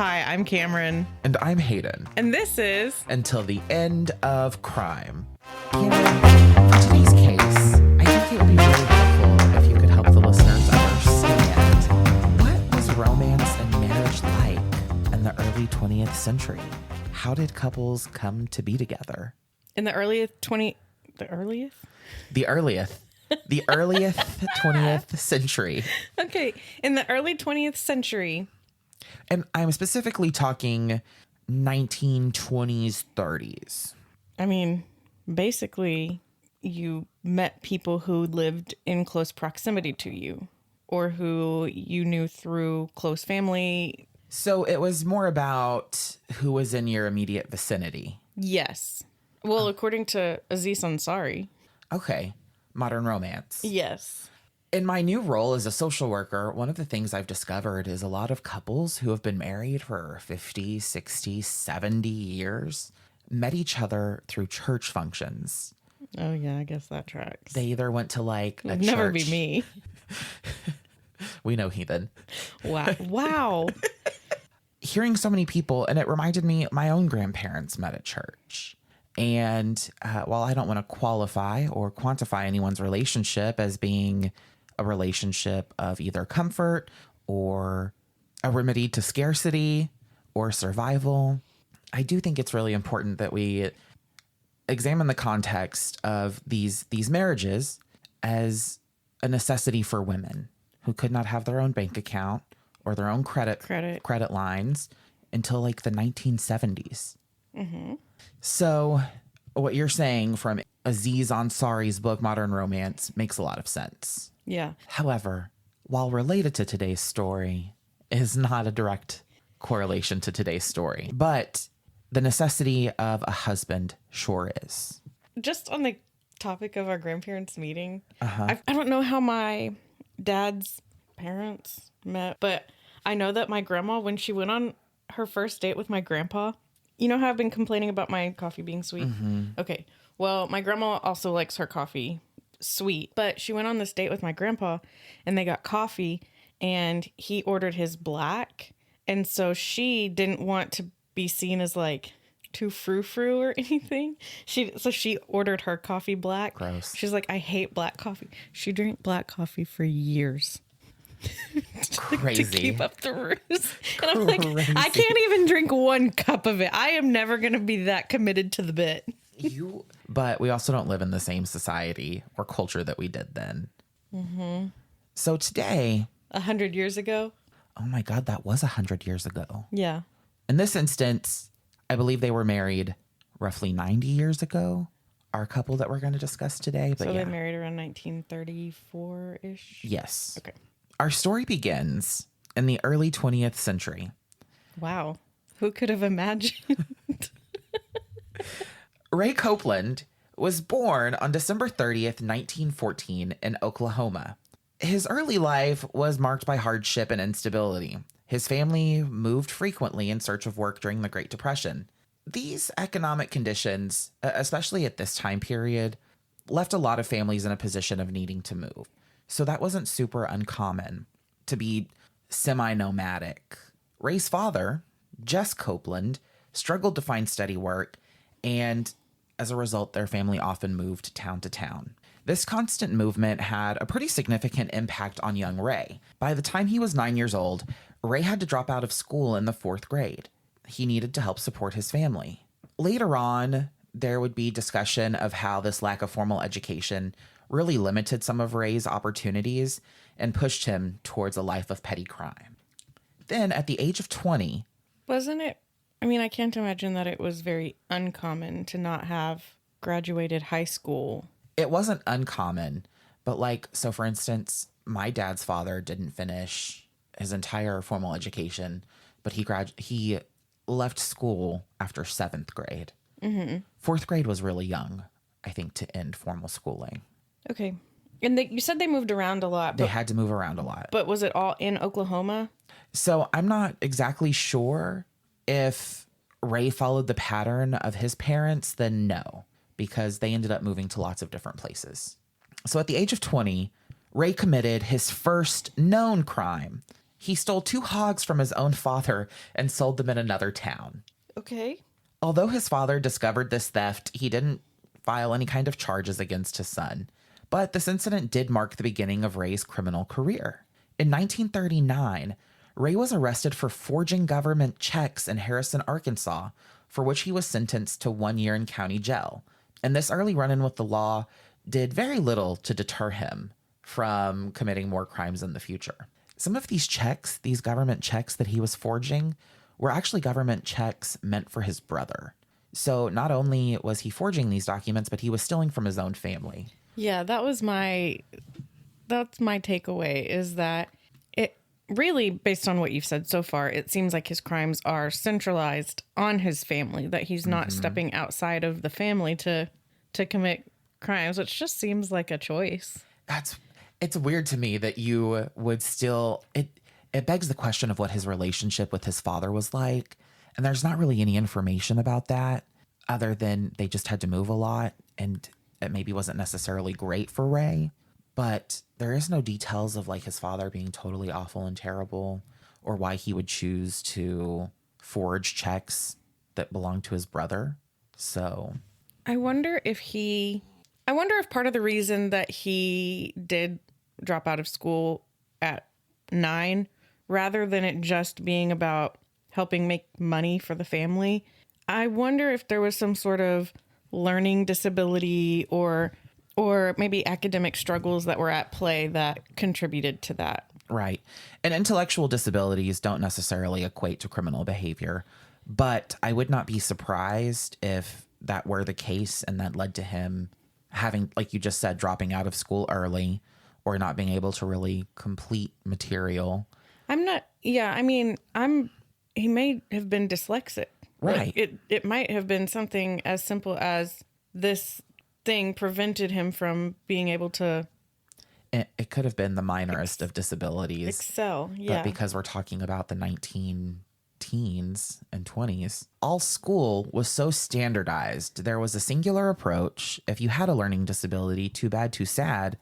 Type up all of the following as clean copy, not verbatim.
Hi, I'm Cameron. And I'm Hayden. And this is Until the End of Crime. Cameron, in today's case, I think it would be really helpful if you could help the listeners understand what was romance and marriage like in the early 20th century? How did couples come to be together? in the earliest 20th century. Okay, in the early 20th century. And I'm specifically talking 1920s, 30s. I mean, basically, you met people who lived in close proximity to you or who you knew through close family. So it was more about who was in your immediate vicinity. Yes. Well, according to Aziz Ansari. Okay. Modern romance. Yes. In my new role as a social worker, one of the things I've discovered is a lot of couples who have been married for 50, 60, 70 years met each other through church functions. Oh, yeah, I guess that tracks. They either went to like a It'd church. never be me. We know heathen. Wow. Wow. Hearing so many people, and it reminded me, my own grandparents met at church. And while I don't want to qualify or quantify anyone's relationship as being a relationship of either comfort or a remedy to scarcity or survival, I do think it's really important that we examine the context of these marriages as a necessity for women who could not have their own bank account or their own credit lines until like the 1970s. Mm-hmm. So what you're saying from Aziz Ansari's book, Modern Romance, makes a lot of sense. Yeah. However, while related to today's story, is not a direct correlation to today's story, but the necessity of a husband sure is. Just on the topic of our grandparents meeting, I don't know how my dad's parents met, but I know that my grandma, when she went on her first date with my grandpa, you know how I've been complaining about my coffee being sweet? Mm-hmm. Okay. Well, my grandma also likes her coffee sweet, but she went on this date with my grandpa and they got coffee and he ordered his black. And so she didn't want to be seen as like too frou-frou or anything. So she ordered her coffee black. Gross. She's like, I hate black coffee. She drank black coffee for years. Crazy. To keep up the ruse. And I'm like, I can't even drink one cup of it. I am never going to be that committed to the bit. But we also don't live in the same society or culture that we did then. Mm-hmm. So today... 100 years ago? Oh my God, that was 100 years ago. Yeah. In this instance, I believe they were married roughly 90 years ago. Our couple that we're going to discuss today. But so they married around 1934-ish? Yes. Okay. Our story begins in the early 20th century. Wow. Who could have imagined? Ray Copeland was born on December 30th, 1914 in Oklahoma. His early life was marked by hardship and instability. His family moved frequently in search of work during the Great Depression. These economic conditions, especially at this time period, left a lot of families in a position of needing to move. So that wasn't super uncommon to be semi-nomadic. Ray's father, Jess Copeland, struggled to find steady work, and as a result, their family often moved town to town. This constant movement had a pretty significant impact on young Ray. By the time he was 9 years old, Ray had to drop out of school in the 4th grade. He needed to help support his family. Later on, there would be discussion of how this lack of formal education really limited some of Ray's opportunities and pushed him towards a life of petty crime. Then, at the age of 20... Wasn't it? I mean, I can't imagine that it was very uncommon to not have graduated high school. It wasn't uncommon, but so for instance, my dad's father didn't finish his entire formal education, but he left school after 7th grade. Mm-hmm. 4th grade was really young, I think, to end formal schooling. Okay. And you said they moved around a lot. They had to move around a lot. But was it all in Oklahoma? So I'm not exactly sure if Ray followed the pattern of his parents, then no, because they ended up moving to lots of different places. So at the age of 20, Ray committed his first known crime. He stole 2 hogs from his own father and sold them in another town. Okay. Although his father discovered this theft, he didn't file any kind of charges against his son. But this incident did mark the beginning of Ray's criminal career. In 1939, Ray was arrested for forging government checks in Harrison, Arkansas, for which he was sentenced to 1 year in county jail. And this early run-in with the law did very little to deter him from committing more crimes in the future. Some of these checks, these government checks that he was forging, were actually government checks meant for his brother. So not only was he forging these documents, but he was stealing from his own family. Yeah, that's my takeaway, is that it really, based on what you've said so far, it seems like his crimes are centralized on his family, that he's not stepping outside of the family to commit crimes, which just seems like a choice. It's weird to me that you would still, it begs the question of what his relationship with his father was like. And there's not really any information about that other than they just had to move a lot and it maybe wasn't necessarily great for Ray. But there is no details of like his father being totally awful and terrible or why he would choose to forge checks that belonged to his brother. So I wonder if part of the reason that he did drop out of school at 9, rather than it just being about helping make money for the family, I wonder if there was some sort of learning disability or maybe academic struggles that were at play that contributed to that. Right. And intellectual disabilities don't necessarily equate to criminal behavior, but I would not be surprised if that were the case and that led to him having, like you just said, dropping out of school early or not being able to really complete material. He may have been dyslexic. Right. Like it might have been something as simple as this thing prevented him from being able to. It could have been the minorest of disabilities. Excel, yeah. But because we're talking about the 19-teens and 20s, all school was so standardized. There was a singular approach. If you had a learning disability, too bad, too sad,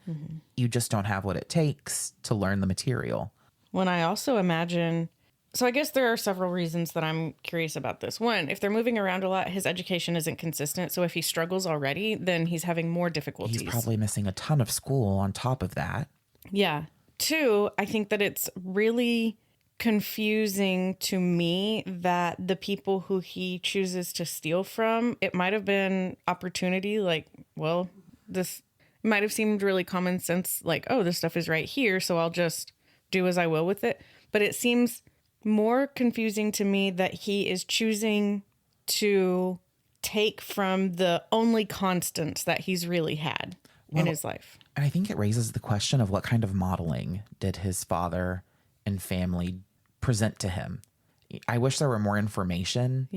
you just don't have what it takes to learn the material. When I also imagine... So I guess there are several reasons that I'm curious about this. One, if they're moving around a lot, his education isn't consistent. So if he struggles already, then he's having more difficulties. He's probably missing a ton of school on top of that. Yeah. 2, I think that it's really confusing to me that the people who he chooses to steal from, it might have been opportunity. Like, well, this might have seemed really common sense. Like, oh, this stuff is right here, so I'll just do as I will with it. But it seems more confusing to me that he is choosing to take from the only constants that he's really had in his life. And I think it raises the question of what kind of modeling did his father and family present to him. I wish there were more information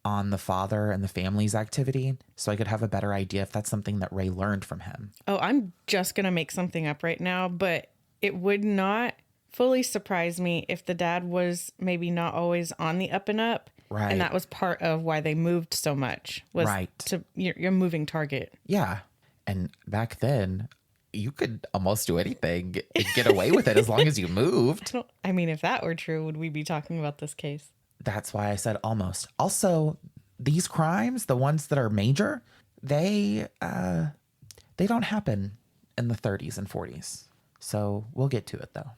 on the father and the family's activity so I could have a better idea if that's something that Ray learned from him. Oh, I'm just going to make something up right now, but it would not fully surprise me if the dad was maybe not always on the up and up. Right. And that was part of why they moved so much, was to your moving target. Yeah. And back then, you could almost do anything and get away with it as long as you moved. If that were true, would we be talking about this case? That's why I said almost. Also, these crimes, the ones that are major, they don't happen in the 30s and 40s. So we'll get to it, though.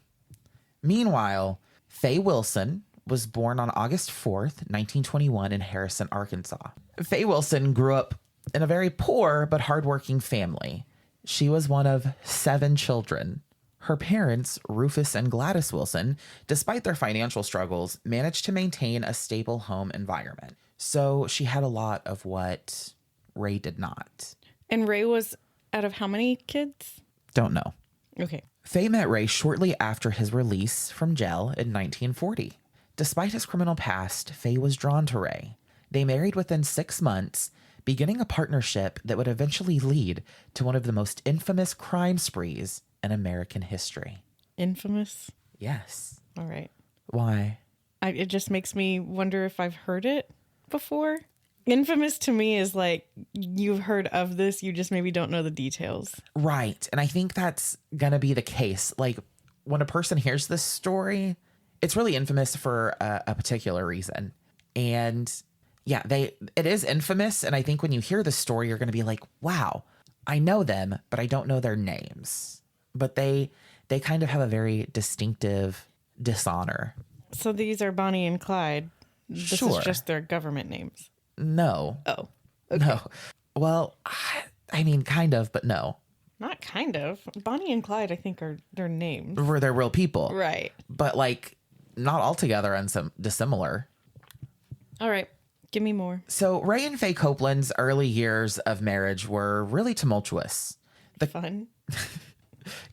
Meanwhile, Faye Wilson was born on August 4th, 1921 in Harrison, Arkansas. Faye Wilson grew up in a very poor but hardworking family. She was one of 7 children. Her parents, Rufus and Gladys Wilson, despite their financial struggles, managed to maintain a stable home environment. So she had a lot of what Ray did not. And Ray was out of how many kids? Don't know. Okay. Faye met Ray shortly after his release from jail in 1940. Despite his criminal past, Faye was drawn to Ray. They married within 6 months, beginning a partnership that would eventually lead to one of the most infamous crime sprees in American history. Infamous? Yes. All right. Why? It just makes me wonder if I've heard it before. Infamous to me is like, you've heard of this, you just maybe don't know the details. Right. And I think that's going to be the case. Like, when a person hears this story, It's really infamous for a particular reason. And yeah, it is infamous. And I think when you hear the story, you're going to be like, wow, I know them, but I don't know their names. But they kind of have a very distinctive dishonor. So these are Bonnie and Clyde. This Sure. is just their government names. No. Oh, okay. No. Well, I mean, kind of, but no. Not kind of. Bonnie and Clyde, I think, are their names. Were they real people? Right. But like not altogether dissimilar. All right. Give me more. So Ray and Faye Copeland's early years of marriage were really tumultuous. Fun.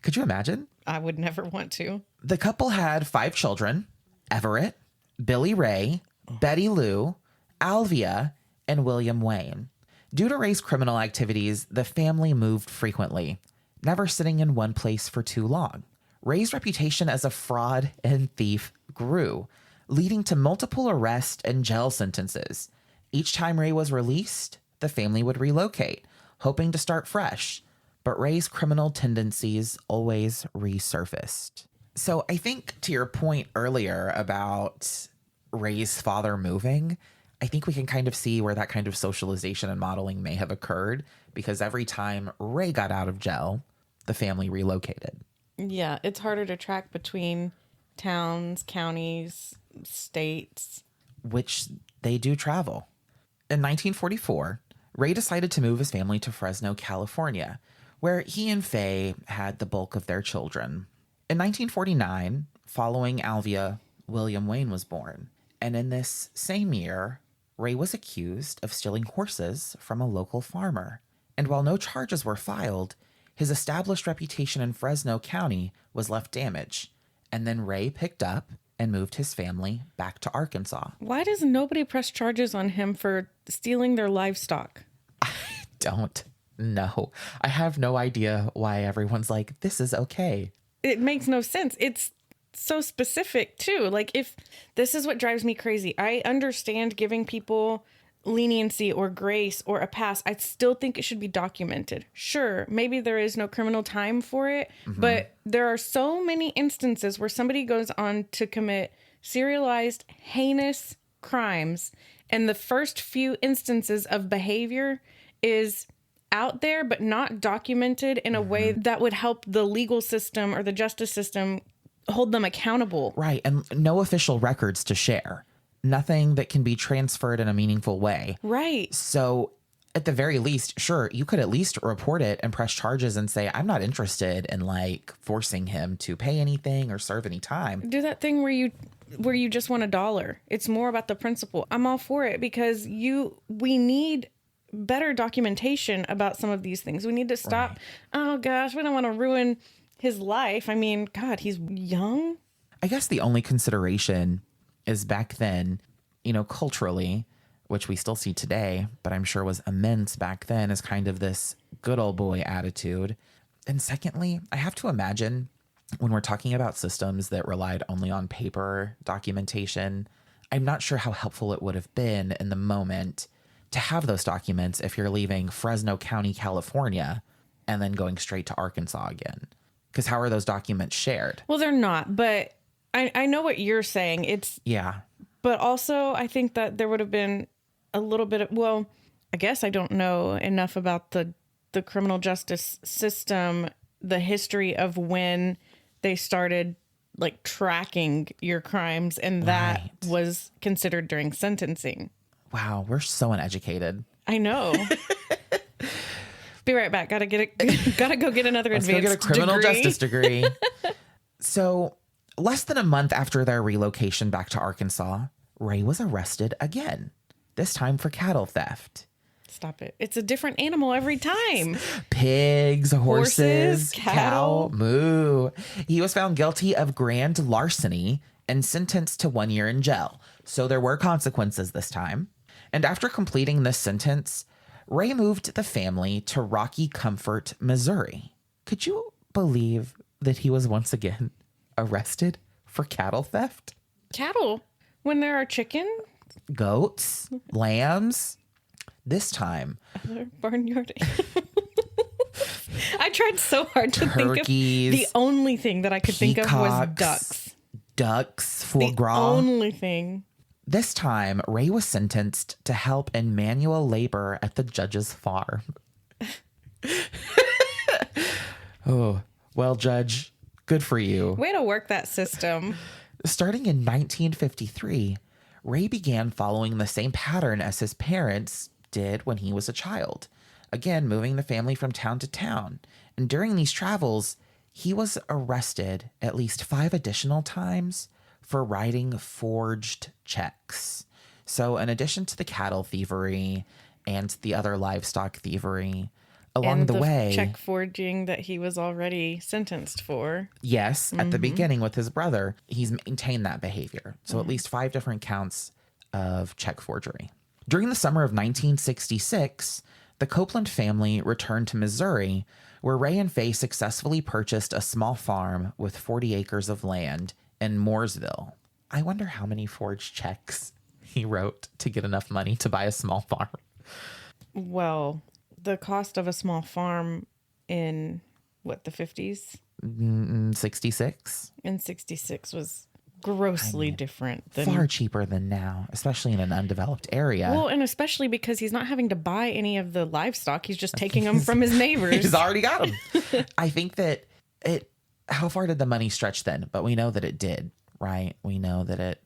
Could you imagine? I would never want to. The couple had 5 children: Everett, Billy Ray, Betty Lou, Alvia, and William Wayne. Due to Ray's criminal activities, the family moved frequently, never sitting in one place for too long. Ray's reputation as a fraud and thief grew, leading to multiple arrest and jail sentences. Each time Ray was released, the family would relocate, hoping to start fresh. But Ray's criminal tendencies always resurfaced. So I think to your point earlier about Ray's father moving, I think we can kind of see where that kind of socialization and modeling may have occurred, because every time Ray got out of jail, the family relocated. Yeah, it's harder to track between towns, counties, states. Which they do travel. In 1944, Ray decided to move his family to Fresno, California, where he and Faye had the bulk of their children. In 1949, following Alvia, William Wayne was born. And in this same year, Ray was accused of stealing horses from a local farmer. And while no charges were filed, his established reputation in Fresno County was left damaged. And then Ray picked up and moved his family back to Arkansas. Why does nobody press charges on him for stealing their livestock? I don't know. I have no idea why everyone's like, this is okay. It makes no sense. It's so specific too. Like, if this is what drives me crazy, I understand giving people leniency or grace or a pass. I still think it should be documented. Sure, maybe there is no criminal time for it, but there are so many instances where somebody goes on to commit serialized, heinous crimes, and the first few instances of behavior is out there but not documented in a way that would help the legal system or the justice system hold them accountable. Right. And no official records to share. Nothing that can be transferred in a meaningful way. Right. So at the very least, sure, you could at least report it and press charges and say, I'm not interested in like forcing him to pay anything or serve any time. Do that thing where you just want $1. It's more about the principle. I'm all for it, because we need better documentation about some of these things. We need to stop. Right. Oh gosh, we don't want to ruin his life. I mean, God, he's young. I guess the only consideration is back then, culturally, which we still see today, but I'm sure was immense back then, is kind of this good old boy attitude. And secondly, I have to imagine when we're talking about systems that relied only on paper documentation, I'm not sure how helpful it would have been in the moment to have those documents if you're leaving Fresno County, California, and then going straight to Arkansas again. Because how are those documents shared? Well, they're not, but I know what you're saying. Yeah. But also, I think that there would have been a little bit of, well, I guess I don't know enough about the criminal justice system, the history of when they started like tracking your crimes, and that was considered during sentencing. Wow, we're so uneducated. I know. Be right back. Gotta go get another advanced degree. Let's go get a criminal justice degree. So, less than a month after their relocation back to Arkansas, Ray was arrested again, this time for cattle theft. Stop it. It's a different animal every time. Pigs, horses, cattle. Cow, moo. He was found guilty of grand larceny and sentenced to 1 year in jail. So there were consequences this time. And after completing this sentence, Ray moved the family to Rocky Comfort, Missouri. Could you believe that he was once again arrested for cattle theft? Cattle? When there are chickens? Goats? Lambs? This time. Barnyard. I tried so hard to turkeys, think of the only thing that I could think of was ducks. ducks, foie The gras. only thing. This time, Ray was sentenced to help in manual labor at the judge's farm. Oh, well, Judge, good for you. Way to work that system. Starting in 1953, Ray began following the same pattern as his parents did when he was a child. Again, moving the family from town to town. And during these travels, he was arrested at least 5 additional times for writing forged checks. So in addition to the cattle thievery and the other livestock thievery, along the way, check forging that he was already sentenced for. Yes, at the beginning with his brother, he's maintained that behavior. So at least 5 different counts of check forgery. During the summer of 1966, the Copeland family returned to Missouri, where Ray and Faye successfully purchased a small farm with 40 acres of land in Mooresville. I wonder how many forged checks he wrote to get enough money to buy a small farm. Well, the cost of a small farm in, the 50s? 66? In 66 was grossly different than... Far cheaper than now, especially in an undeveloped area. Well, and especially because he's not having to buy any of the livestock. He's just taking them from his neighbors. He's already got them. I think that how far did the money stretch then? But we know that it did, right? We know that it...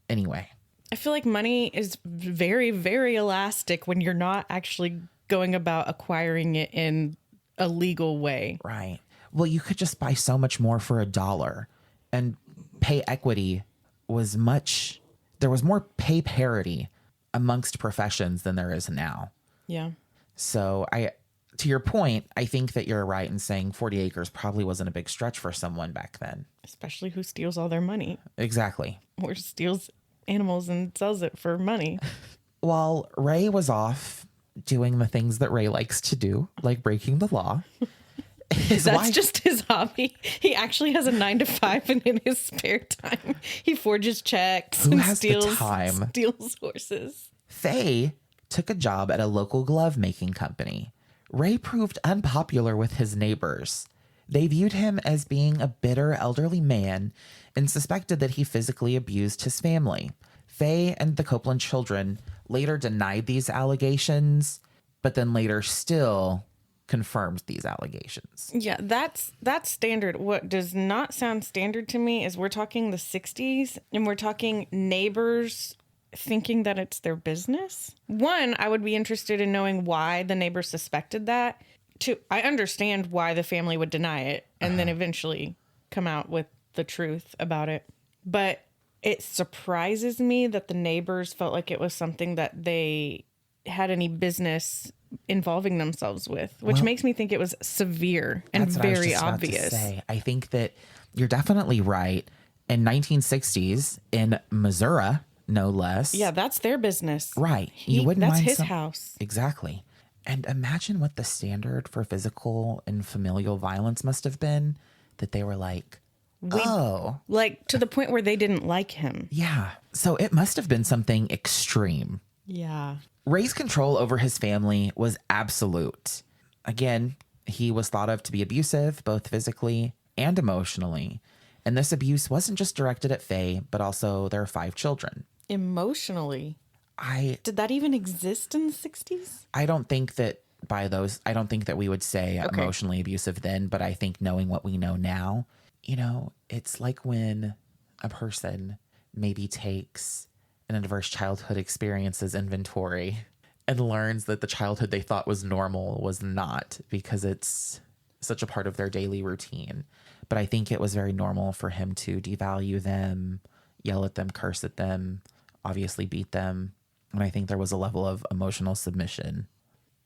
Anyway. I feel like money is very, very elastic when you're not actually going about acquiring it in a legal way. Right. Well, you could just buy so much more for $1, and pay equity was much... There was more pay parity amongst professions than there is now. Yeah. So to your point, I think that you're right in saying 40 acres probably wasn't a big stretch for someone back then. Especially who steals all their money. Exactly. Or steals animals and sells it for money. While Ray was off doing the things that Ray likes to do, like breaking the law, That's just his hobby. He actually has a 9-to-5, and in his spare time, he forges checks and steals horses. Faye took a job at a local glove making company. Ray proved unpopular with his neighbors. They viewed him as being a bitter elderly man and suspected that he physically abused his family. Faye and the Copeland children later denied these allegations, but then later still confirmed these allegations. Yeah, that's standard. What does not sound standard to me is we're talking the 60s, and we're talking neighbors thinking that it's their business. One, I would be interested in knowing why the neighbors suspected that. Two, I understand why the family would deny it and then eventually come out with the truth about it. But it surprises me that the neighbors felt like it was something that they had any business involving themselves with, which makes me think it was severe and very obvious. I think that you're definitely right. In 1960s, in Missouri, no less. Yeah, that's their business. Right. You wouldn't that's mind his house. Exactly. And imagine what the standard for physical and familial violence must have been, that they were like, like to the point where they didn't like him. Yeah. So it must have been something extreme. Yeah. Ray's control over his family was absolute. Again, he was thought of to be abusive, both physically and emotionally. And this abuse wasn't just directed at Faye, but also their 5 children. Emotionally? Did that even exist in the 60s? I don't think that I don't think that we would say emotionally abusive then, but I think knowing what we know now, it's like when a person maybe takes an adverse childhood experiences inventory and learns that the childhood they thought was normal was not, because it's such a part of their daily routine. But I think it was very normal for him to devalue them, yell at them, curse at them, obviously beat them. And I think there was a level of emotional submission.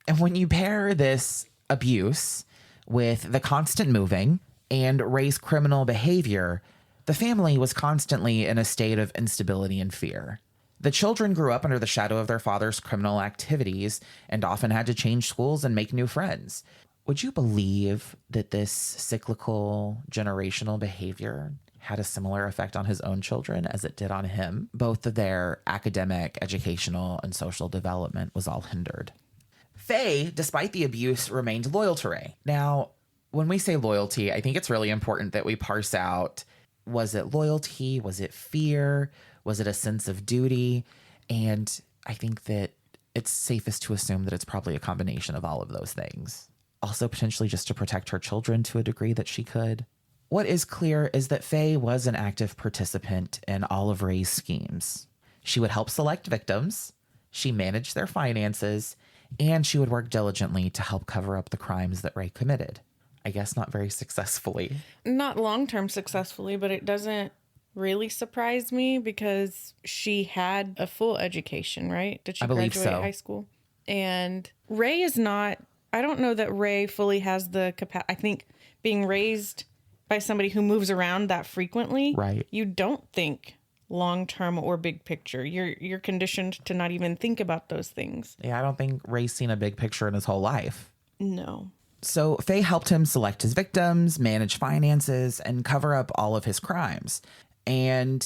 And when you pair this abuse with the constant moving and Ray's criminal behavior, the family was constantly in a state of instability and fear. The children grew up under the shadow of their father's criminal activities and often had to change schools and make new friends. Would you believe that this cyclical generational behavior had a similar effect on his own children as it did on him? Both of their academic, educational, and social development was all hindered. Faye, despite the abuse, remained loyal to Ray. Now, when we say loyalty, I think it's really important that we parse out Was it loyalty? Was it fear? Was it a sense of duty? And I think that it's safest to assume that it's probably a combination of all of those things. Also, potentially just to protect her children to a degree that she could. What is clear is that Faye was an active participant in all of Ray's schemes. She would help select victims, she managed their finances, and she would work diligently to help cover up the crimes that Ray committed. I guess not very successfully. Not long-term successfully, but it doesn't really surprise me because she had a full education, right? Did she graduate high school? And Ray is not, I don't know that Ray fully has the capacity. I think being raised by somebody who moves around that frequently, right? You don't think long-term or big picture. You're conditioned to not even think about those things. Yeah, I don't think Ray's seen a big picture in his whole life. No. So Faye helped him select his victims, manage finances, and cover up all of his crimes. And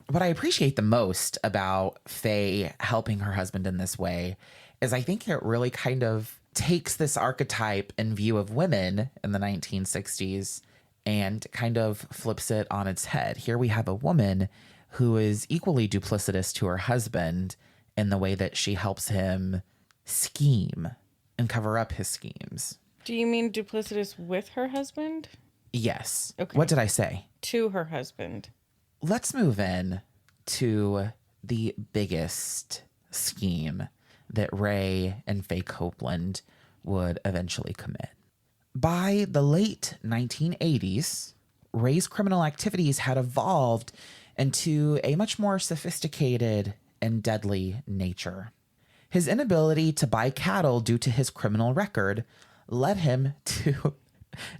what I appreciate the most about Faye helping her husband in this way is I think it really kind of takes this archetype and view of women in the 1960s and kind of flips it on its head. Here we have a woman who is equally duplicitous to her husband in the way that she helps him scheme and cover up his schemes. Do you mean duplicitous with her husband? Yes. Okay. What did I say? To her husband. Let's move in to the biggest scheme that Ray and Faye Copeland would eventually commit. By the late 1980s, Ray's criminal activities had evolved into a much more sophisticated and deadly nature. His inability to buy cattle due to his criminal record led him to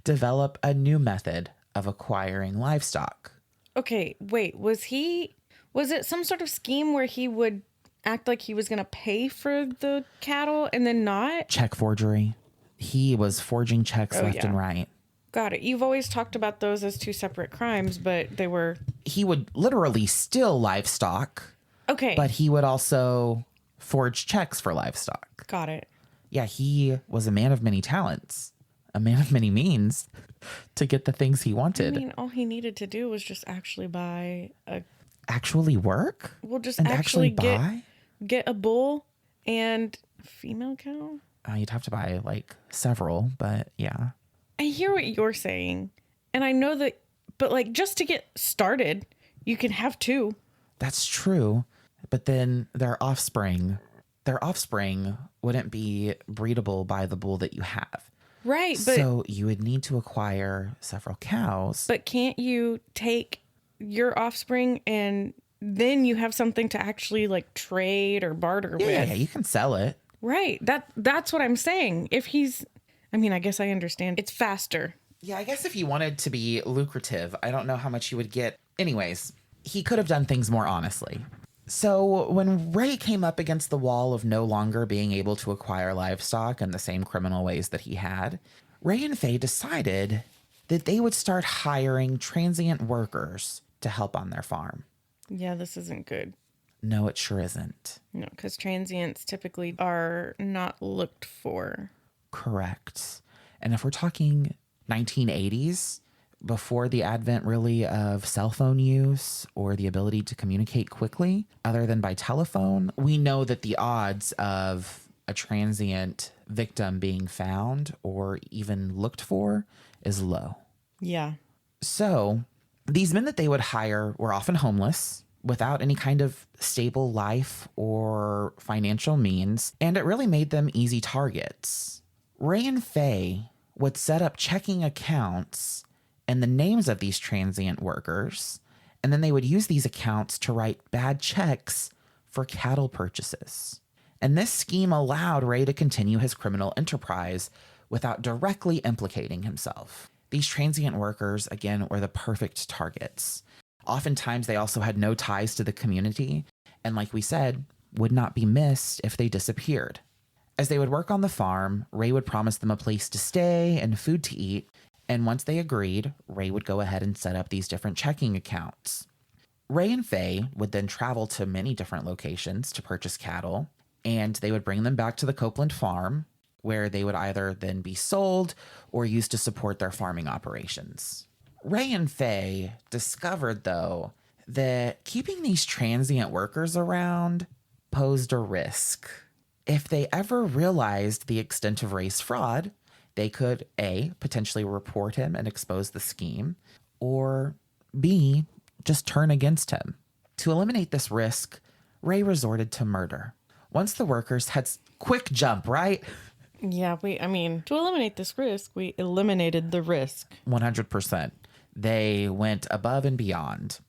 develop a new method of acquiring livestock. Okay, wait, was it some sort of scheme where he would act like he was going to pay for the cattle and then not? Check forgery. He was forging checks left and right. Got it. You've always talked about those as two separate crimes, but they were... He would literally steal livestock. Okay. But he would also forge checks for livestock. Got it. Yeah, he was a man of many talents, a man of many means to get the things he wanted. I mean, all he needed to do was just actually buy a... Actually work? Well, just and actually buy? Get a bull and a female cow? You'd have to buy like several, but yeah. I hear what you're saying. And I know that, but like just to get started, you can have two. That's true. But then their offspring wouldn't be breedable by the bull that you have. Right. But, so you would need to acquire several cows. But can't you take your offspring and then you have something to actually like trade or barter with? Yeah, you can sell it. Right. That's what I'm saying. If he's, I mean, I guess I understand. It's faster. Yeah, I guess if he wanted to be lucrative, I don't know how much he would get. Anyways, he could have done things more honestly. So when Ray came up against the wall of no longer being able to acquire livestock in the same criminal ways that he had, Ray and Faye decided that they would start hiring transient workers to help on their farm. Yeah, this isn't good. No, it sure isn't. No, because transients typically are not looked for. Correct. And if we're talking 1980s, before the advent really of cell phone use or the ability to communicate quickly, other than by telephone, we know that the odds of a transient victim being found or even looked for is low. Yeah. So these men that they would hire were often homeless, without any kind of stable life or financial means, and it really made them easy targets. Ray and Faye would set up checking accounts and the names of these transient workers, and then they would use these accounts to write bad checks for cattle purchases. And this scheme allowed Ray to continue his criminal enterprise without directly implicating himself. These transient workers, again, were the perfect targets. Oftentimes, they also had no ties to the community, and like we said, would not be missed if they disappeared. As they would work on the farm, Ray would promise them a place to stay and food to eat, and once they agreed, Ray would go ahead and set up these different checking accounts. Ray and Faye would then travel to many different locations to purchase cattle, and they would bring them back to the Copeland farm, where they would either then be sold or used to support their farming operations. Ray and Faye discovered, though, that keeping these transient workers around posed a risk. If they ever realized the extent of Ray's fraud, they could A, potentially report him and expose the scheme, or B, just turn against him. To eliminate this risk, Ray resorted to murder. Once the workers had quick jump, right? Yeah, to eliminate this risk, we eliminated the risk. 100%. They went above and beyond.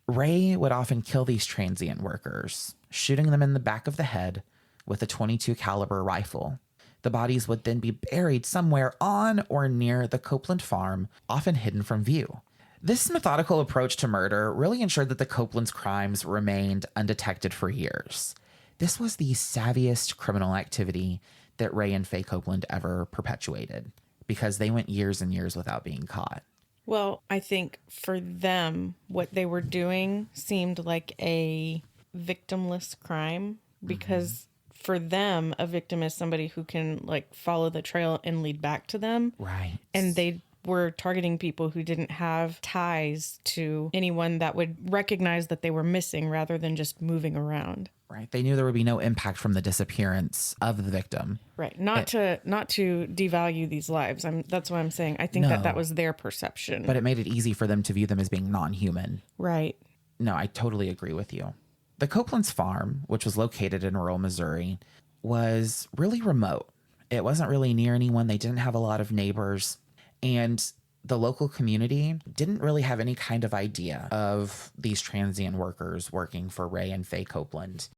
Ray would often kill these transient workers, shooting them in the back of the head with a .22 caliber rifle. The bodies would then be buried somewhere on or near the Copeland farm, often hidden from view. This methodical approach to murder really ensured that the Copelands' crimes remained undetected for years. This was the savviest criminal activity that Ray and Faye Copeland ever perpetuated, because they went years and years without being caught. Well, I think for them, what they were doing seemed like a victimless crime, because for them, a victim is somebody who can like follow the trail and lead back to them. Right. And they were targeting people who didn't have ties to anyone that would recognize that they were missing rather than just moving around. Right. They knew there would be no impact from the disappearance of the victim. Right. Not to devalue these lives. That's what I'm saying. I think that was their perception. But it made it easy for them to view them as being non-human. Right. No, I totally agree with you. The Copelands farm, which was located in rural Missouri, was really remote. It wasn't really near anyone. They didn't have a lot of neighbors. And the local community didn't really have any kind of idea of these transient workers working for Ray and Faye Copeland.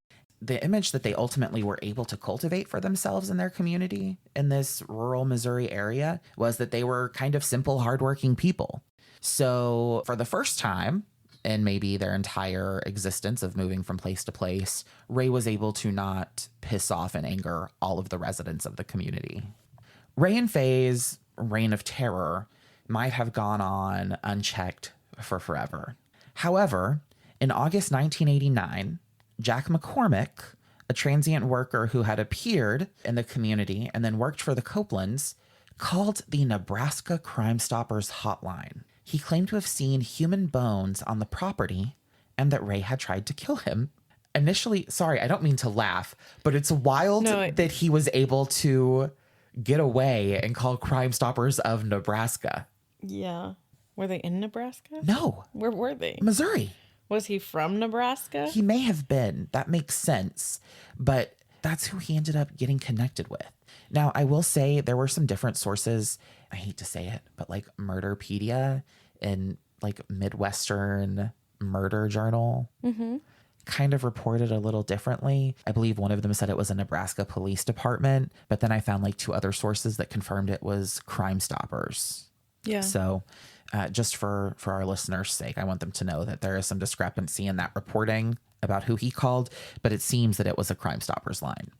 The image that they ultimately were able to cultivate for themselves in their community in this rural Missouri area was that they were kind of simple, hardworking people. So for the first time in maybe their entire existence of moving from place to place, Ray was able to not piss off and anger all of the residents of the community. Ray and Faye's reign of terror might have gone on unchecked for forever. However, in August 1989, Jack McCormick, a transient worker who had appeared in the community and then worked for the Copelands, called the Nebraska Crime Stoppers hotline. He claimed to have seen human bones on the property and that Ray had tried to kill him. Initially, sorry, I don't mean to laugh, but it's wild that he was able to get away and call Crime Stoppers of Nebraska. Yeah. Were they in Nebraska? No. Where were they? Missouri. Was he from Nebraska? He may have been. That makes sense. But that's who he ended up getting connected with. Now, I will say there were some different sources. I hate to say it, but like Murderpedia and like Midwestern Murder Journal kind of reported a little differently. I believe one of them said it was a Nebraska Police Department, but then I found like two other sources that confirmed it was Crime Stoppers. Yeah. So just for our listeners' sake, I want them to know that there is some discrepancy in that reporting about who he called, but it seems that it was a Crime Stoppers line.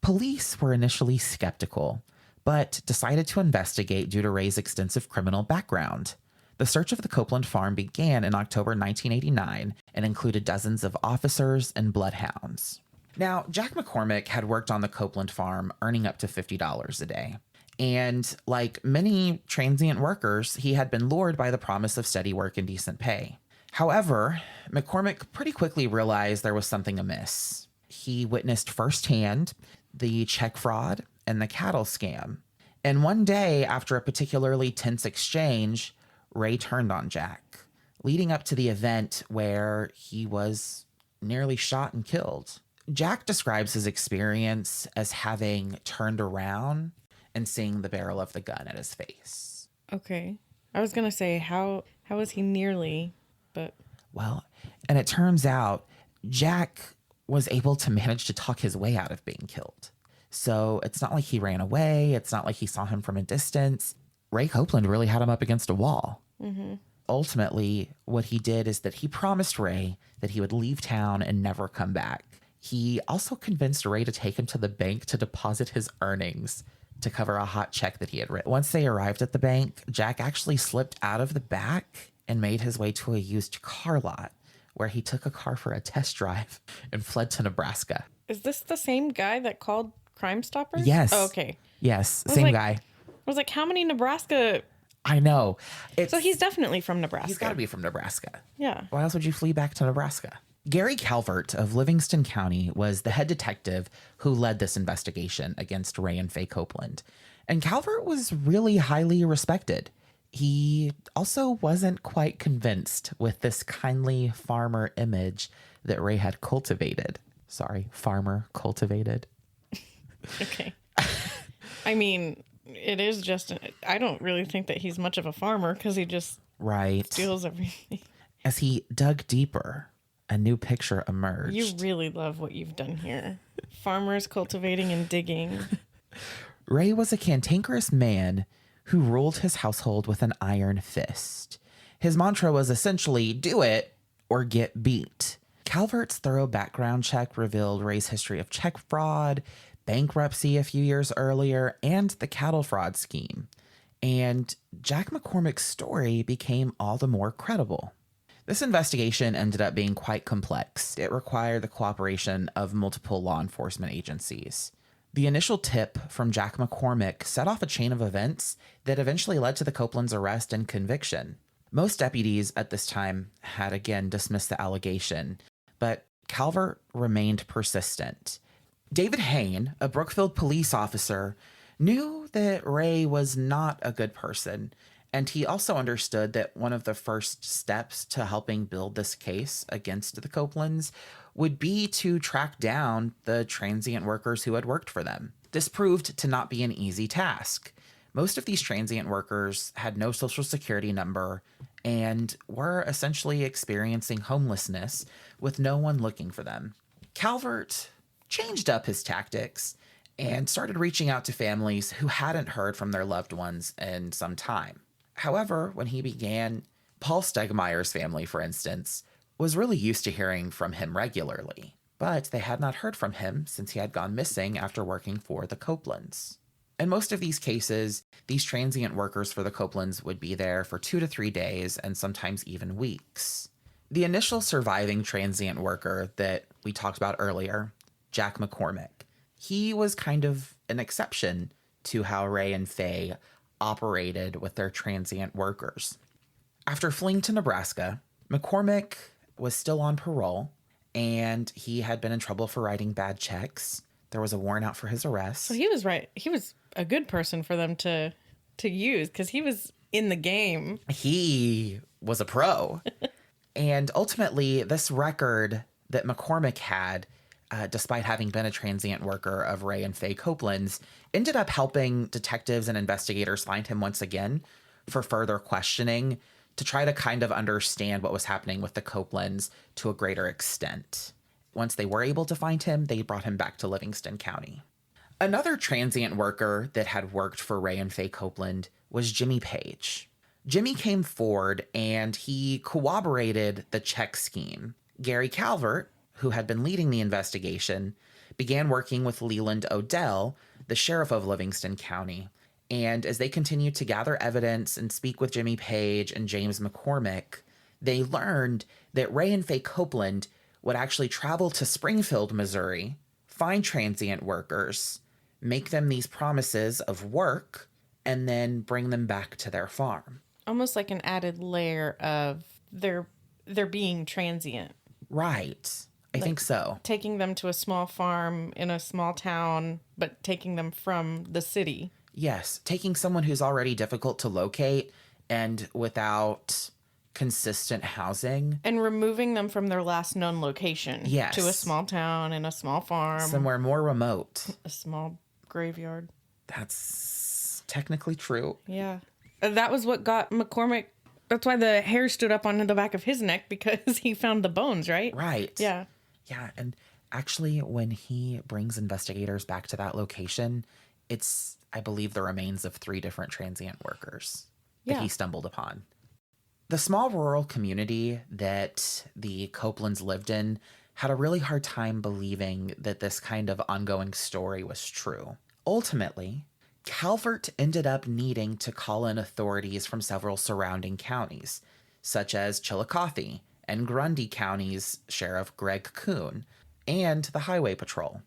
Police were initially skeptical, but decided to investigate due to Ray's extensive criminal background. The search of the Copeland farm began in October 1989 and included dozens of officers and bloodhounds. Now, Jack McCormick had worked on the Copeland farm, earning up to $50 a day. And like many transient workers, he had been lured by the promise of steady work and decent pay. However, McCormick pretty quickly realized there was something amiss. He witnessed firsthand the check fraud and the cattle scam. And one day, after a particularly tense exchange, Ray turned on Jack, leading up to the event where he was nearly shot and killed. Jack describes his experience as having turned around and seeing the barrel of the gun at his face. Okay. I was going to say, how was he nearly, but... Well, and it turns out Jack was able to manage to talk his way out of being killed. So it's not like he ran away. It's not like he saw him from a distance. Ray Copeland really had him up against a wall. Mm-hmm. Ultimately, what he did is that he promised Ray that he would leave town and never come back. He also convinced Ray to take him to the bank to deposit his earnings to cover a hot check that he had written. Once they arrived at the bank, Jack actually slipped out of the back and made his way to a used car lot where he took a car for a test drive and fled to Nebraska. Is this the same guy that called Crime Stoppers? Yes. Oh, okay. Yes, same guy. I was like, how many Nebraska I know. So he's definitely from Nebraska. He's got to be from Nebraska. Yeah. Why else would you flee back to Nebraska? Gary Calvert of Livingston County was the head detective who led this investigation against Ray and Faye Copeland. And Calvert was really highly respected. He also wasn't quite convinced with this kindly farmer image that Ray had cultivated. Sorry, farmer cultivated. Okay. I mean, it is just, I don't really think that he's much of a farmer because he just steals everything. As he dug deeper, a new picture emerged. You really love what you've done here. Farmers cultivating and digging. Ray was a cantankerous man who ruled his household with an iron fist. His mantra was essentially, do it or get beat. Calvert's thorough background check revealed Ray's history of check fraud, bankruptcy a few years earlier, and the cattle fraud scheme. And Jack McCormick's story became all the more credible. This investigation ended up being quite complex. It required the cooperation of multiple law enforcement agencies. The initial tip from Jack McCormick set off a chain of events that eventually led to the Copelands' arrest and conviction. Most deputies at this time had again dismissed the allegation, but Calvert remained persistent. David Hain, a Brookfield police officer, knew that Ray was not a good person, and he also understood that one of the first steps to helping build this case against the Copelands would be to track down the transient workers who had worked for them. This proved to not be an easy task. Most of these transient workers had no social security number and were essentially experiencing homelessness with no one looking for them. Calvert changed up his tactics and started reaching out to families who hadn't heard from their loved ones in some time. However, when he began, Paul Stegmeyer's family, for instance, was really used to hearing from him regularly, but they had not heard from him since he had gone missing after working for the Copelands. In most of these cases, these transient workers for the Copelands would be there for 2 to 3 days and sometimes even weeks. The initial surviving transient worker that we talked about earlier, Jack McCormick, he was kind of an exception to how Ray and Faye operated with their transient workers. After fleeing to Nebraska, McCormick was still on parole, and he had been in trouble for writing bad checks. There was a warrant out for his arrest. So he was right. He was a good person for them to use because he was in the game. He was a pro. And ultimately, this record that McCormick had, despite having been a transient worker of Ray and Faye Copeland's, ended up helping detectives and investigators find him once again for further questioning to try to kind of understand what was happening with the Copelands to a greater extent. Once they were able to find him, they brought him back to Livingston County. Another transient worker that had worked for Ray and Faye Copeland was Jimmy Page. Jimmy came forward and he corroborated the check scheme. Gary Calvert, who had been leading the investigation, began working with Leland Odell, the sheriff of Livingston County. And as they continued to gather evidence and speak with Jimmy Page and James McCormick, they learned that Ray and Faye Copeland would actually travel to Springfield, Missouri, find transient workers, make them these promises of work, and then bring them back to their farm. Almost like an added layer of their being transient. Right. I think so. Taking them to a small farm in a small town, but taking them from the city. Yes. Taking someone who's already difficult to locate and without consistent housing. And removing them from their last known location. Yes. To a small town and a small farm. Somewhere more remote. A small graveyard. That's technically true. Yeah. That was what got McCormick. That's why the hair stood up on the back of his neck, because he found the bones, right? Right. Yeah. Yeah. And actually, when he brings investigators back to that location, it's, I believe, the remains of 3 different transient workers that he stumbled upon. The small rural community that the Copelands lived in had a really hard time believing that this kind of ongoing story was true. Ultimately, Calvert ended up needing to call in authorities from several surrounding counties, such as Chillicothe and Grundy County's Sheriff Greg Kuhn, and the Highway Patrol.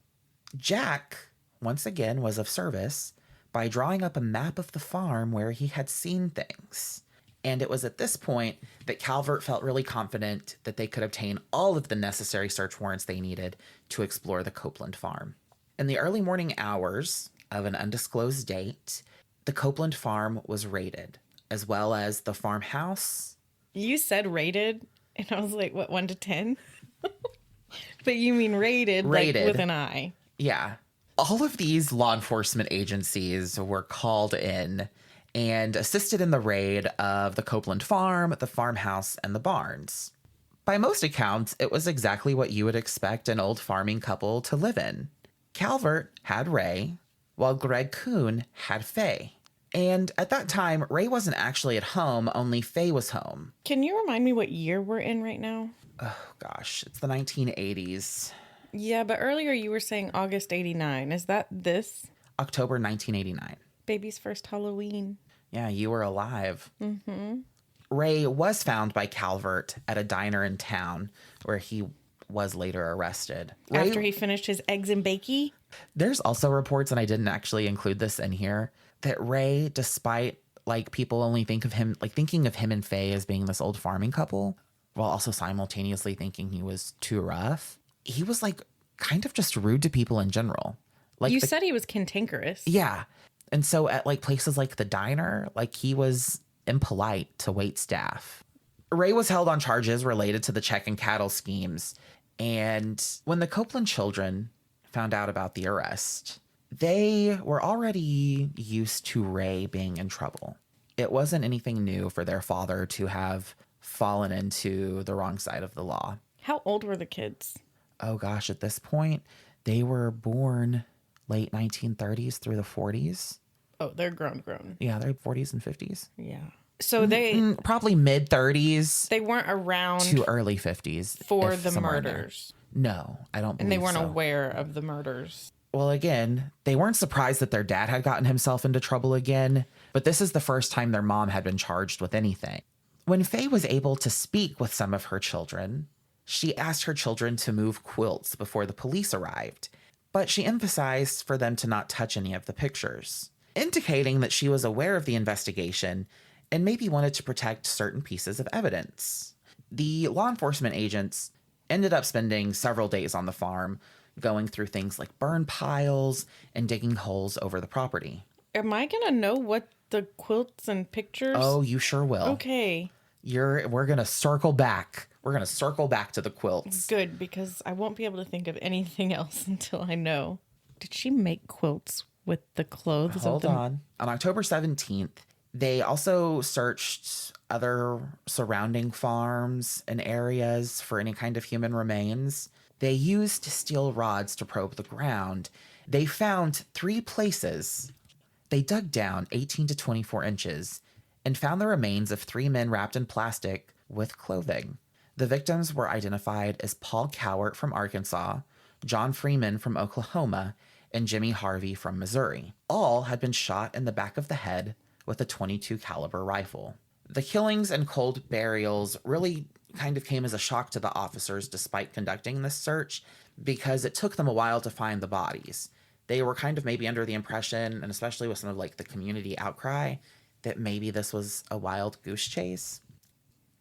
Jack, once again, was of service, by drawing up a map of the farm where he had seen things. And it was at this point that Calvert felt really confident that they could obtain all of the necessary search warrants they needed to explore the Copeland farm. In the early morning hours of an undisclosed date, the Copeland farm was raided, as well as the farmhouse. You said raided, and I was like, what, 1 to 10? But you mean raided, like with an I. Yeah. All of these law enforcement agencies were called in and assisted in the raid of the Copeland farm, the farmhouse, and the barns. By most accounts, it was exactly what you would expect an old farming couple to live in. Calvert had Ray, while Greg Kuhn had Faye. And at that time, Ray wasn't actually at home, only Faye was home. Can you remind me what year we're in right now? Oh, gosh, it's the 1980s. Yeah, but earlier you were saying August 89. Is that this? October 1989. Baby's first Halloween. Yeah, you were alive. Mm-hmm. Ray was found by Calvert at a diner in town where he was later arrested. After he finished his eggs and bakey? There's also reports, and I didn't actually include this in here, that Ray, despite like people only thinking of him and Faye as being this old farming couple, while also simultaneously thinking he was too rough, he was like kind of just rude to people in general. Like you said he was cantankerous. Yeah. And so at like places like the diner, like he was impolite to wait staff. Ray was held on charges related to the check and cattle schemes. And when the Copeland children found out about the arrest, they were already used to Ray being in trouble. It wasn't anything new for their father to have fallen into the wrong side of the law. How old were the kids? Oh gosh, at this point, they were born late 1930s through the 40s. Oh, they're grown. Yeah, they're 40s and 50s. Yeah. So they... probably mid 30s. They weren't around... to early 50s. For the murders. No, I don't believe so. And they weren't aware of the murders. Well, again, they weren't surprised that their dad had gotten himself into trouble again, but this is the first time their mom had been charged with anything. When Faye was able to speak with some of her children, she asked her children to move quilts before the police arrived, but she emphasized for them to not touch any of the pictures, indicating that she was aware of the investigation and maybe wanted to protect certain pieces of evidence. The law enforcement agents ended up spending several days on the farm, going through things like burn piles and digging holes over the property. Am I going to know what the quilts and pictures? Oh, you sure will. Okay. We're going to circle back. We're going to circle back to the quilts. Good, because I won't be able to think of anything else until I know. Did she make quilts with the clothes Hold on. On October 17th, they also searched other surrounding farms and areas for any kind of human remains. They used steel rods to probe the ground. They found 3 places. They dug down 18 to 24 inches and found the remains of 3 men wrapped in plastic with clothing. The victims were identified as Paul Cowart from Arkansas, John Freeman from Oklahoma, and Jimmy Harvey from Missouri. All had been shot in the back of the head with a .22 caliber rifle. The killings and cold burials really kind of came as a shock to the officers despite conducting this search, because it took them a while to find the bodies. They were kind of maybe under the impression, and especially with some of like the community outcry, that maybe this was a wild goose chase.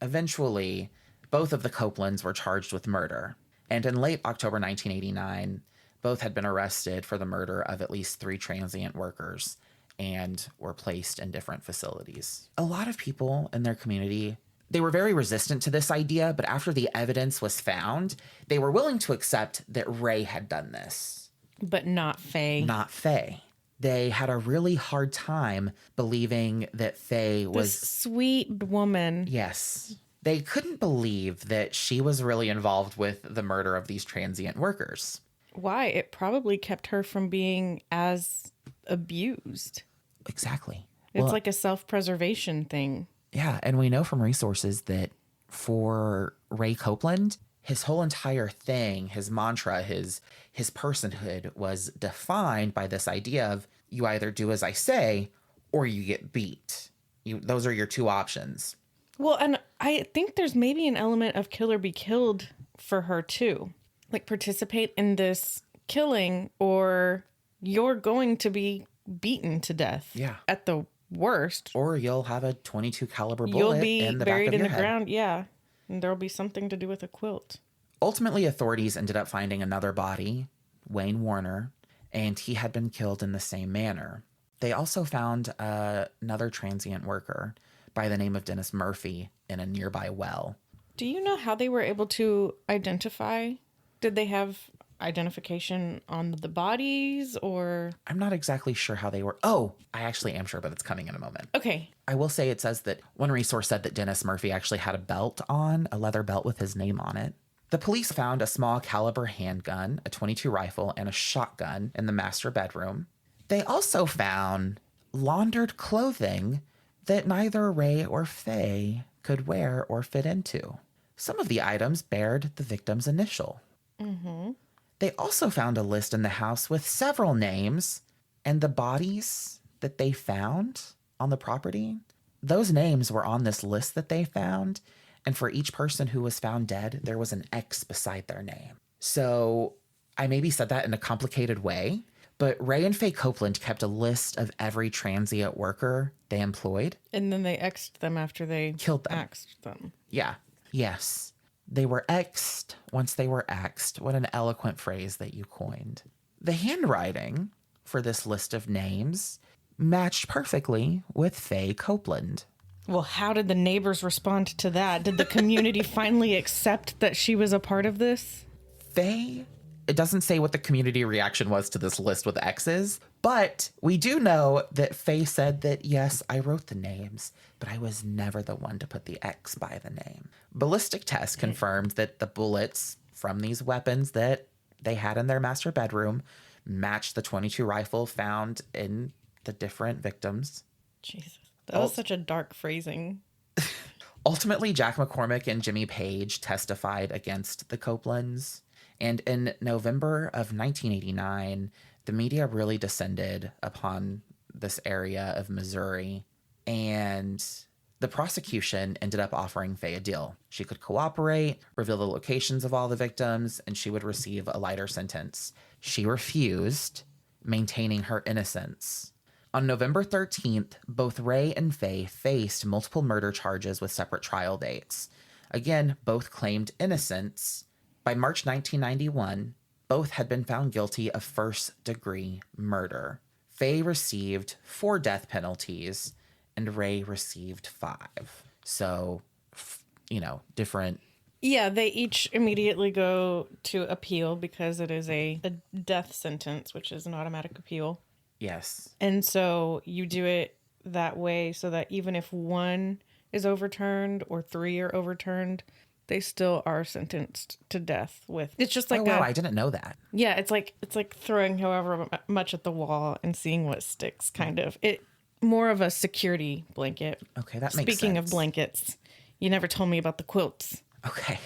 Eventually, both of the Copelands were charged with murder, and in late October 1989, both had been arrested for the murder of at least 3 transient workers and were placed in different facilities. A lot of people in their community, they were very resistant to this idea, but after the evidence was found, they were willing to accept that Ray had done this. But not Faye. Not Faye. They had a really hard time believing that Faye was... This sweet woman. Yes. They couldn't believe that she was really involved with the murder of these transient workers. Why? It probably kept her from being as abused. Exactly. It's like a self-preservation thing. Yeah, and we know from resources that for Ray Copeland, his whole entire thing, his mantra, his personhood was defined by this idea of you either do as I say or you get beat. Those are your 2 options. Well, and I think there's maybe an element of kill or be killed for her too. Like participate in this killing or you're going to be beaten to death. Yeah. At the worst. Or you'll have a .22 caliber bullet You'll be in the buried back of in your the head. ground. Yeah. And there'll be something to do with a quilt. Ultimately, authorities ended up finding another body, Wayne Warner, and he had been killed in the same manner. They also found another transient worker by the name of Dennis Murphy in a nearby well. Do you know how they were able to identify? Did they have identification on the bodies or? I'm not exactly sure how they were. Oh, I actually am sure, but it's coming in a moment. Okay. I will say it says that one resource said that Dennis Murphy actually had a belt on, a leather belt with his name on it. The police found a small caliber handgun, a .22 rifle, and a shotgun in the master bedroom. They also found laundered clothing that neither Ray or Faye could wear or fit into. Some of the items bared the victim's initial. Mm-hmm. They also found a list in the house with several names, and the bodies that they found on the property, those names were on this list that they found, and for each person who was found dead, there was an X beside their name. So I maybe said that in a complicated way, but Ray and Faye Copeland kept a list of every transient worker they employed. And then they X'd them after they killed them. Axed them. Yeah. Yes. They were X'd once they were axed. What an eloquent phrase that you coined. The handwriting for this list of names matched perfectly with Faye Copeland. Well, how did the neighbors respond to that? Did the community finally accept that she was a part of this? Faye, it doesn't say what the community reaction was to this list with X's, but we do know that Faye said that, yes, I wrote the names, but I was never the one to put the X by the name. Ballistic tests confirmed that the bullets from these weapons that they had in their master bedroom matched the .22 rifle found in the different victims. Jesus, that was such a dark phrasing. Ultimately, Jack McCormick and Jimmy Page testified against the Copelands. And in November of 1989, the media really descended upon this area of Missouri. And the prosecution ended up offering Faye a deal. She could cooperate, reveal the locations of all the victims, and she would receive a lighter sentence. She refused, maintaining her innocence. On November 13th, both Ray and Faye faced multiple murder charges with separate trial dates. Again, both claimed innocence. By March 1991, both had been found guilty of first-degree murder. Faye received 4 death penalties, and Ray received 5. So, different. Yeah, they each immediately go to appeal because it is a death sentence, which is an automatic appeal. Yes. And so you do it that way so that even if 1 is overturned or 3 are overturned, they still are sentenced to death with. It's just like I didn't know that. Yeah, it's like throwing however much at the wall and seeing what sticks, kind of. It more of a security blanket. Okay, that makes sense. Speaking of blankets, you never told me about the quilts. Okay.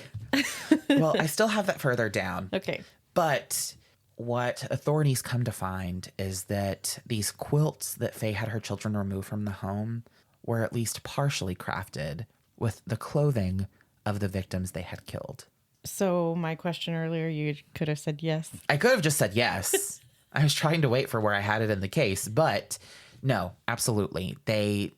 Well, I still have that further down. Okay. But what authorities come to find is that these quilts that Faye had her children remove from the home were at least partially crafted with the clothing of the victims they had killed. So my question earlier, you could have said yes. I could have just said yes. I was trying to wait for where I had it in the case, but no, absolutely. They,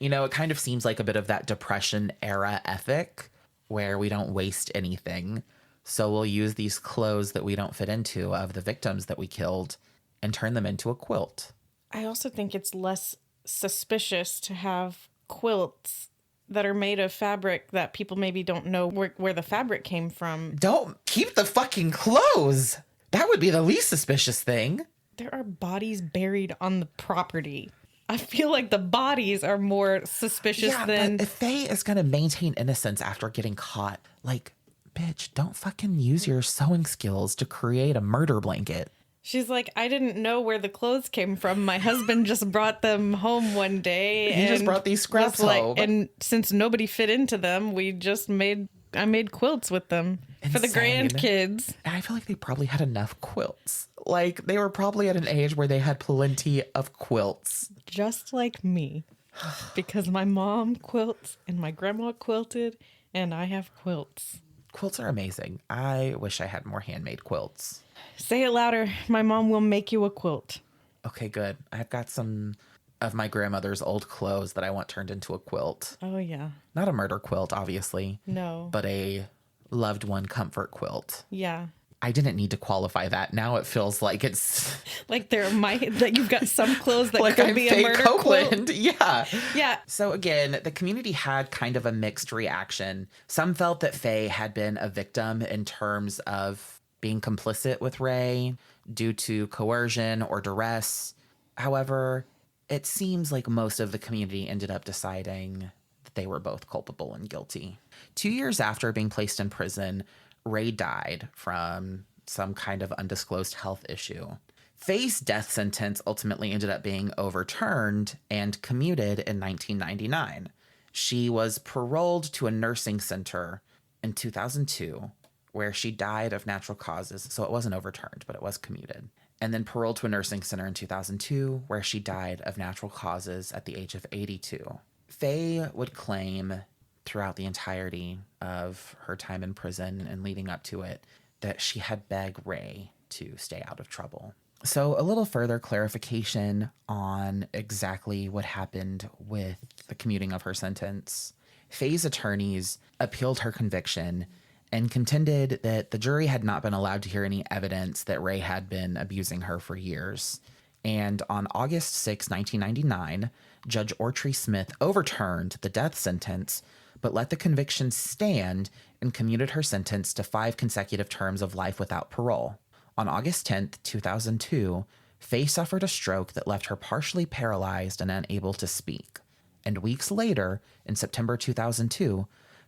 it kind of seems like a bit of that Depression era ethic where we don't waste anything. So we'll use these clothes that we don't fit into of the victims that we killed and turn them into a quilt. I also think it's less suspicious to have quilts that are made of fabric that people maybe don't know where the fabric came from. Don't keep the fucking clothes. That would be the least suspicious thing. There are bodies buried on the property. I feel like the bodies are more suspicious than... But if Faye is going to maintain innocence after getting caught, bitch, don't fucking use your sewing skills to create a murder blanket. She's like, I didn't know where the clothes came from. My husband just brought them home one day. He just brought these scraps home. And since nobody fit into them, I made quilts with them. Insane. For the grandkids. And I feel like they probably had enough quilts. They were probably at an age where they had plenty of quilts. Just like me. Because my mom quilts and my grandma quilted and I have quilts. Quilts are amazing. I wish I had more handmade quilts. Say it louder. My mom will make you a quilt. Okay, good. I've got some of my grandmother's old clothes that I want turned into a quilt. Oh, yeah. Not a murder quilt, obviously. No. But a loved one comfort quilt. Yeah. I didn't need to qualify that. Now it feels like it's like that you've got some clothes that like could I'm be Faye a murder Copeland. quilt. Yeah. Yeah. So again, the community had kind of a mixed reaction. Some felt that Faye had been a victim in terms of being complicit with Ray due to coercion or duress. However, it seems like most of the community ended up deciding that they were both culpable and guilty. 2 years after being placed in prison, Ray died from some kind of undisclosed health issue. Faye's death sentence ultimately ended up being overturned and commuted in 1999. She was paroled to a nursing center in 2002, where she died of natural causes. So it wasn't overturned, but it was commuted. And then paroled to a nursing center in 2002, where she died of natural causes at the age of 82. Faye would claim throughout the entirety of her time in prison and leading up to it that she had begged Ray to stay out of trouble. So a little further clarification on exactly what happened with the commuting of her sentence. Faye's attorneys appealed her conviction and contended that the jury had not been allowed to hear any evidence that Ray had been abusing her for years. And on August 6, 1999, Judge Ortree Smith overturned the death sentence, but let the conviction stand and commuted her sentence to 5 consecutive terms of life without parole. On August 10th, 2002, Faye suffered a stroke that left her partially paralyzed and unable to speak. And weeks later, in September 2002,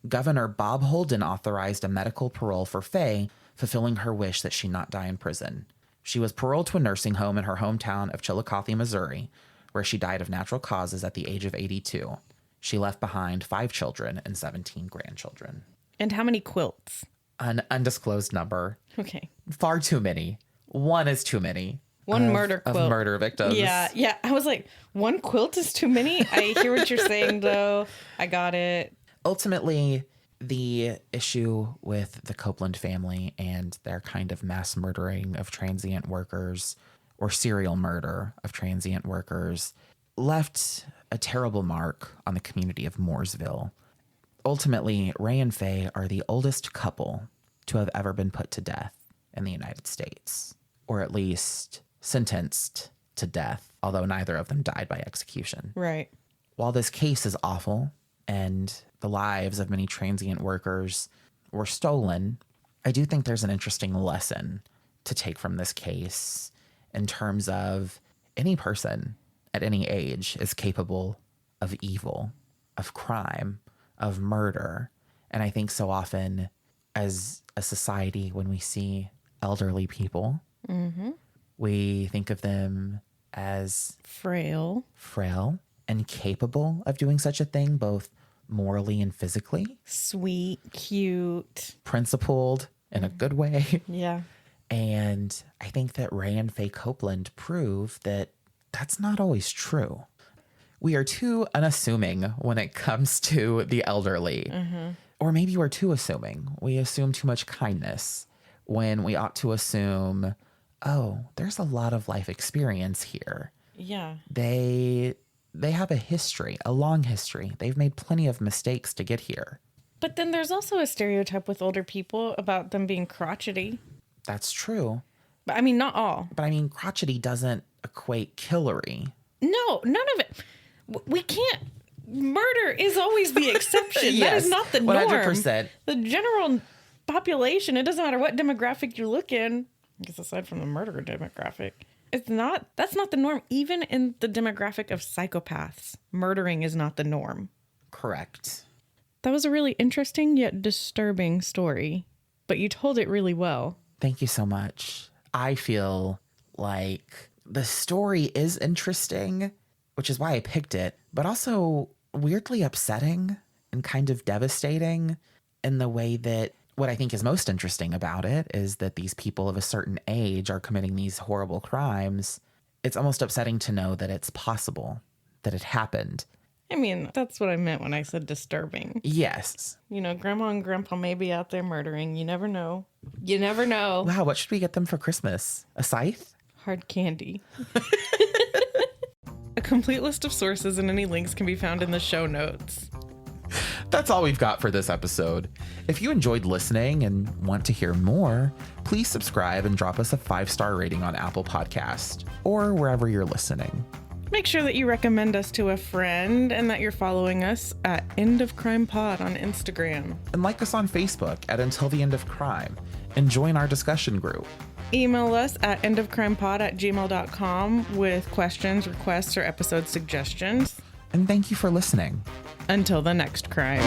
Governor Bob Holden authorized a medical parole for Faye, fulfilling her wish that she not die in prison. She was paroled to a nursing home in her hometown of Chillicothe, Missouri, where she died of natural causes at the age of 82. She left behind 5 children and 17 grandchildren. And how many quilts? An undisclosed number. Okay. Far too many. One is too many. One murder quilt. Of murder victims. Yeah. I was like, one quilt is too many? I hear what you're saying, though. I got it. Ultimately, the issue with the Copeland family and their kind of mass murdering of transient workers, or serial murder of transient workers, left a terrible mark on the community of Mooresville. Ultimately, Ray and Faye are the oldest couple to have ever been put to death in the United States, or at least sentenced to death, although neither of them died by execution. Right. While this case is awful and the lives of many transient workers were stolen, I do think there's an interesting lesson to take from this case in terms of any person at any age is capable of evil, of crime, of murder. And I think so often as a society, when we see elderly people, we think of them as frail and capable of doing such a thing, both morally and physically. Sweet, cute. Principled in a good way. Yeah. And I think that Ray and Faye Copeland prove that that's not always true. We are too unassuming when it comes to the elderly. Or maybe we're too assuming. We assume too much kindness when we ought to assume, oh, there's a lot of life experience here. Yeah. They have a history, a long history. They've made plenty of mistakes to get here. But then there's also a stereotype with older people about them being crotchety. That's true. But I mean, not all. But I mean, crotchety doesn't equate killery. No, none of it. We can't. Murder is always the exception. Yes, that is not the norm. 100%. The general population, it doesn't matter what demographic you look in, I guess aside from the murder demographic, that's not the norm. Even in the demographic of psychopaths, murdering is not the norm. Correct. That was a really interesting yet disturbing story, but you told it really well. Thank you so much. I feel like the story is interesting, which is why I picked it, but also weirdly upsetting and kind of devastating in the way that what I think is most interesting about it is that these people of a certain age are committing these horrible crimes. It's almost upsetting to know that it's possible, that it happened. I mean, that's what I meant when I said disturbing. Yes. You know, grandma and grandpa may be out there murdering. You never know. You never know. Wow, what should we get them for Christmas? A scythe? Hard candy. A complete list of sources and any links can be found in the show notes. That's all we've got for this episode. If you enjoyed listening and want to hear more, please subscribe and drop us a 5-star rating on Apple Podcast or wherever you're listening. Make sure that you recommend us to a friend and that you're following us at End of Crime Pod on Instagram. And like us on Facebook at Until the End of Crime and join our discussion group. Email us at endofcrimepod@gmail.com with questions, requests, or episode suggestions. And thank you for listening. Until the next crime.